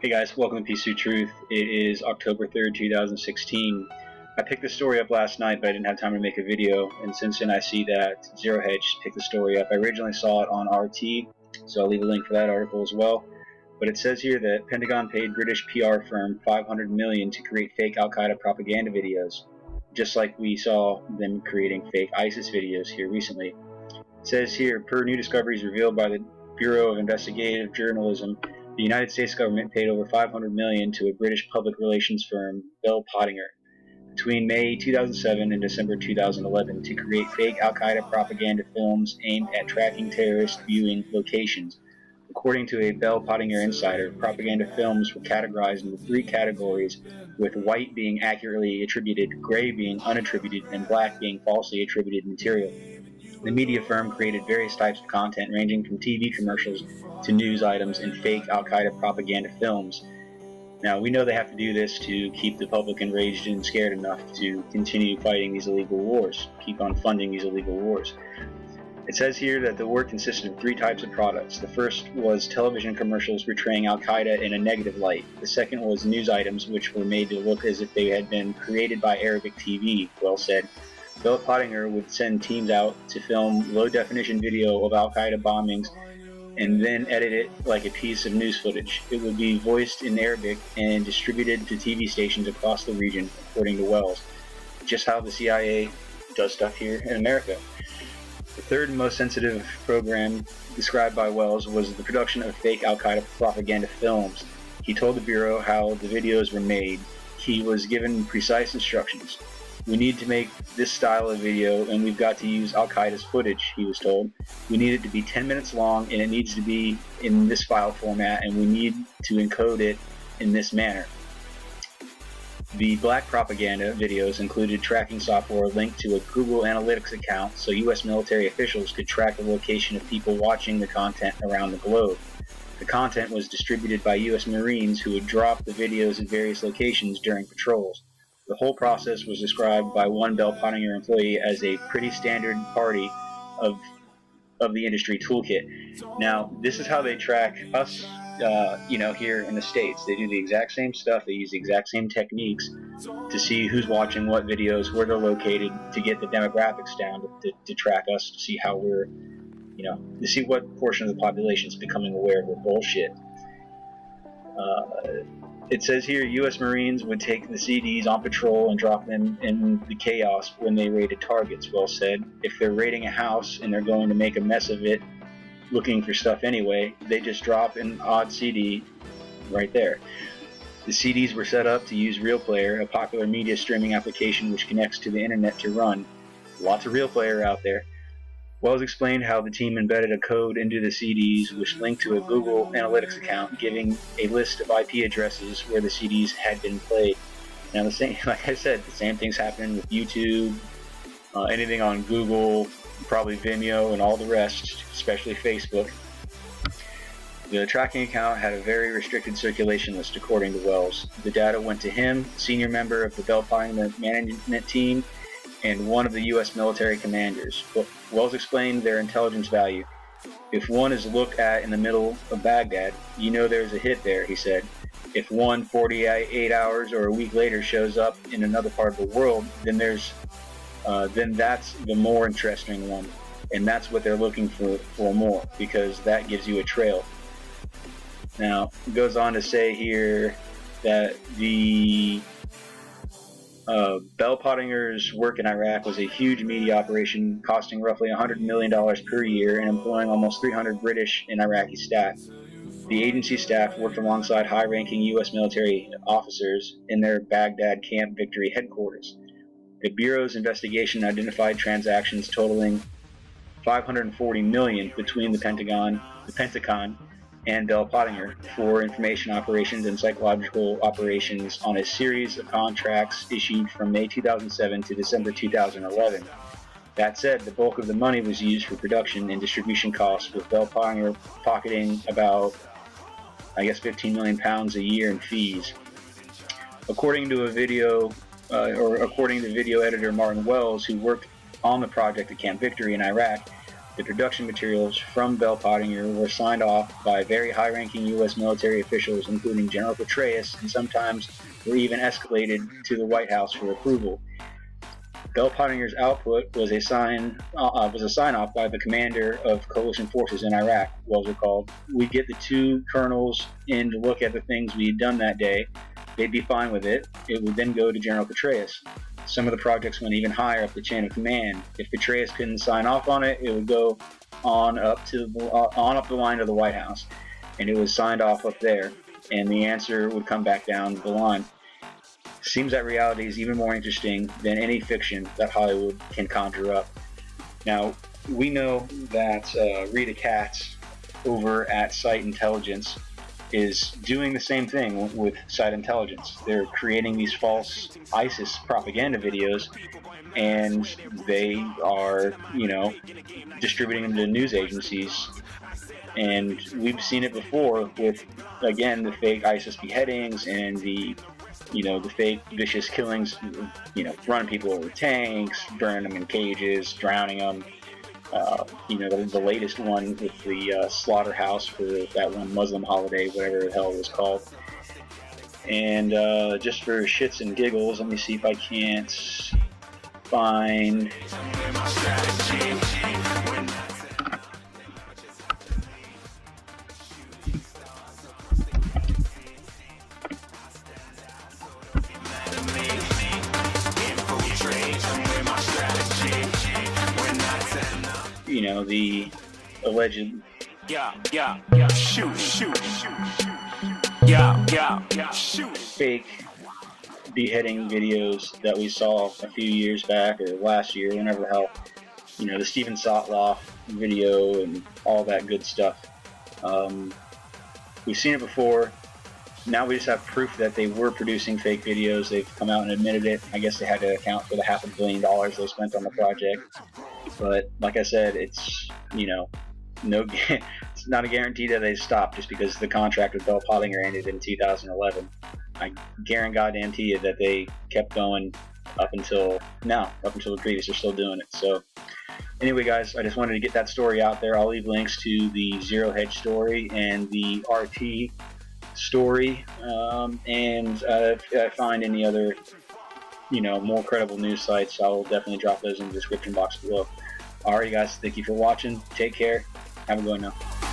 Hey guys, welcome to Peace Through Truth. It is October 3rd, 2016. I picked this story up last night, but I didn't have time to make a video, and since then I see that Zero Hedge picked the story up. I originally saw it on RT, so I'll leave a link for that article as well. But it says here that Pentagon paid British PR firm $500 million to create fake Al-Qaeda propaganda videos, just like we saw them creating fake I.S.I.S videos here recently. It says here, per new discoveries revealed by the Bureau of Investigative Journalism, the United States government paid over $500 million to a British public relations firm, Pottinger, between May 2007 and December 2011 to create fake Al-Qaeda propaganda films aimed at tracking terrorist viewing locations. According to a Pottinger insider, propaganda films were categorized into three categories, with white being accurately attributed, gray being unattributed, and black being falsely attributed material. The media firm created various types of content ranging from TV commercials to news items and fake Al-Qaeda propaganda films. Now, we know they have to do this to keep the public enraged and scared enough to continue fighting these illegal wars, keep on funding these illegal wars. It says here that the work consisted of three types of products. The first was television commercials portraying Al-Qaeda in a negative light. The second was news items which were made to look as if they had been created by Arabic TV, well said. Pottinger would send teams out to film low-definition video of Al-Qaeda bombings and then edit it like a piece of news footage. It would be voiced in Arabic and distributed to TV stations across the region, according to Wells. Just how the CIA does stuff here in America. The third and most sensitive program described by Wells was the production of fake Al-Qaeda propaganda films. He told the Bureau how the videos were made. He was given precise instructions. We need to make this style of video, and we've got to use Al-Qaeda's footage, he was told. We need it to be 10 minutes long, and it needs to be in this file format, and we need to encode it in this manner. The black propaganda videos included tracking software linked to a Google Analytics account so U.S. military officials could track the location of people watching the content around the globe. The content was distributed by U.S. Marines who would drop the videos at various locations during patrols. The whole process was described by one Pottinger employee as a pretty standard party of the industry toolkit. Now, this is how they track us, here in the States. They do the exact same stuff. They use the exact same techniques to see who's watching what videos, where they're located, to get the demographics down, to track us, to see how we're, to see what portion of the population is becoming aware of the bullshit. It says here, U.S. Marines would take the CDs on patrol and drop them in the chaos when they raided targets, well said. If they're raiding a house and they're going to make a mess of it, looking for stuff anyway, they just drop an odd CD right there. The CDs were set up to use Real Player, a popular media streaming application which connects to the internet to run. Lots of Real Player out there. Wells explained how the team embedded a code into the CDs which linked to a Google Analytics account giving a list of IP addresses where the CDs had been played. Now, like I said, the same thing's happening with YouTube, anything on Google, probably Vimeo, and all the rest, especially Facebook. The tracking account had a very restricted circulation list, according to Wells. The data went to him, senior member of the Pottinger management team, and one of the U.S. military commanders. Wells explained their intelligence value. If one is looked at in the middle of Baghdad, you know there's a hit there, he said. If one 48 hours or a week later shows up in another part of the world, then that's the more interesting one. And that's what they're looking for more, because that gives you a trail. Now, it goes on to say here that the Pottinger's work in Iraq was a huge media operation costing roughly $100 million per year and employing almost 300 British and Iraqi staff. The agency staff worked alongside high-ranking U.S. military officers in their Baghdad Camp Victory headquarters. The Bureau's investigation identified transactions totaling $540 million between the Pentagon, and Pottinger for information operations and psychological operations on a series of contracts issued from May 2007 to December 2011. That said, the bulk of the money was used for production and distribution costs, with Pottinger pocketing about, £15 million a year in fees. According to video editor Martin Wells, who worked on the project at Camp Victory in Iraq, the production materials from Bell Pottinger were signed off by very high-ranking U.S. military officials, including General Petraeus, and sometimes were even escalated to the White House for approval. Bell Pottinger's output was a sign-off by the commander of coalition forces in Iraq, Wells recalled. "We'd get the two colonels in to look at the things we had done that day. They'd be fine with it. It would then go to General Petraeus. Some of the projects went even higher up the chain of command. If Petraeus couldn't sign off on it, it would go on up the line to the White House, and it was signed off up there, and the answer would come back down the line. Seems that reality is even more interesting than any fiction that Hollywood can conjure up." Now, we know that Rita Katz over at Site Intelligence is doing the same thing with Site Intelligence. They're creating these false ISIS propaganda videos, and they are, distributing them to news agencies. And we've seen it before with, again, the fake ISIS beheadings and the fake vicious killings, running people over tanks, burning them in cages, drowning them. The latest one with the slaughterhouse for that one Muslim holiday, whatever the hell it was called. And just for shits and giggles, let me see if I can't find... the alleged fake beheading videos that we saw a few years back, or last year, whenever the hell, the Steven Sotloff video and all that good stuff. We've seen it before. Now we just have proof that they were producing fake videos. They've come out and admitted it. I guess they had to account for the $500 million they spent on the project. But like I said, it's it's not a guarantee that they stop just because the contract with Bell Pottinger ended in 2011. I guarantee you that they kept going up until the previous. They're still doing it. So anyway, guys, I just wanted to get that story out there. I'll leave links to the Zero Hedge story and the RT story, and if I find any other more credible news sites, I'll definitely drop those in the description box below. Alright, guys, thank you for watching. Take care. Have a good one now.